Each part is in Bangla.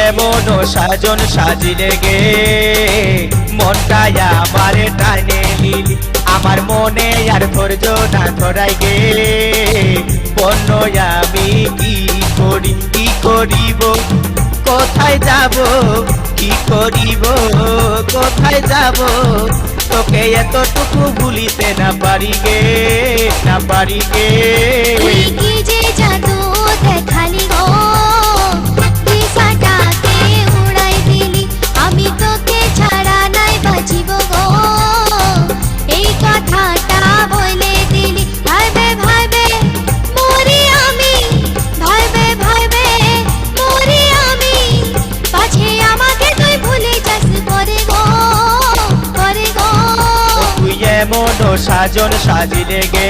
এমন সাজন সাজিলে গে মনটাই আমারে টানে নিলি আমার মনে আর ধৈর্য না ধরাই গে বন্য আমি কি করিব কোথায় যাব কি করিব কোথায় যাব তোকে এতটুকু ভুলিতে না পারি গে তুই কি যে জাদু দেখালি গো দিশাটাকে উড়াই দিলি আমি তোকে ছাড়া নাই বাঁচিব গো এই কথাটা বলে দিলি ভাইবে ভাইবে মরি আমি ভাইবে ভাইবে মরি আমি পাছে আমাকে তুই ভুলে যাস করে গো তুই এমন সাজন সাজিলে গে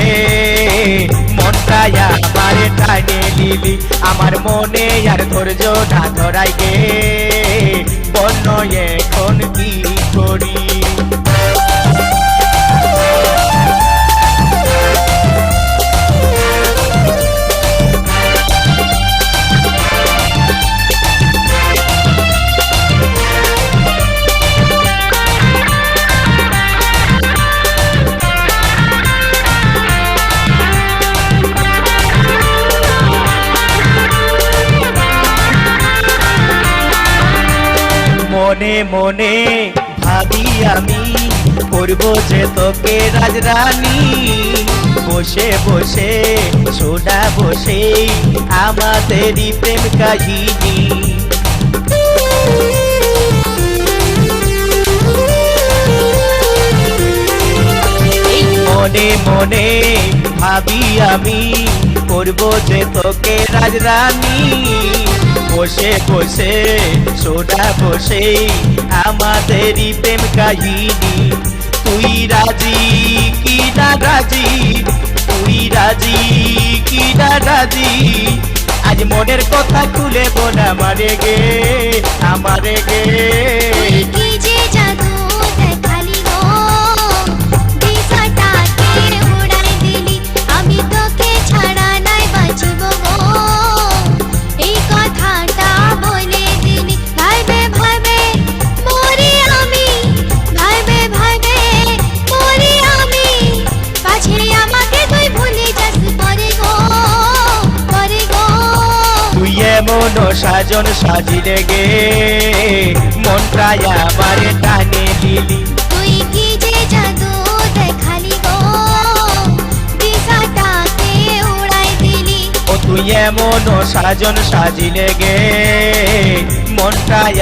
মনটাই আমারে টানে নিলি আমার মনে আর ধৈর্য না ধরাই গে বন্য এখন কি করি মনে মনে ভাবি আমি করব যে তোকে রাজরানী বসে বসে সোনা বসে আমাদেরই প্রেম কাহিনী মনে মনে ভাবি আমি করব যে তোকে রাজরানী বসে বসে সোনা বসে আমাদেরই প্রেম কাহিনী তুই রাজি কি না রাজি তুই রাজি কি না রাজি আজ মনের কথা খুলে বোন আমারে গে তুই কি যে জাদু দেখালি গো দিশাটাকে উড়াই দিলি আমি তোকে ছাড়া নাই বাঁচিব গো এই কথাটা বলে দিলি ভাইবে ভাইবে মরি আমি ভাইবে ভাইবে মরি আমি পাছে আমাকে তুই ভুলে যাস করে গো তুই এমন সাজন সাজিলে গে মনটাই আমারে টানে নিলি তুই কি যে জাদু দেখালি গো দিশাটাকে উড়াই দিলি তুই এমন সাজন সাজিলে গে মনটাই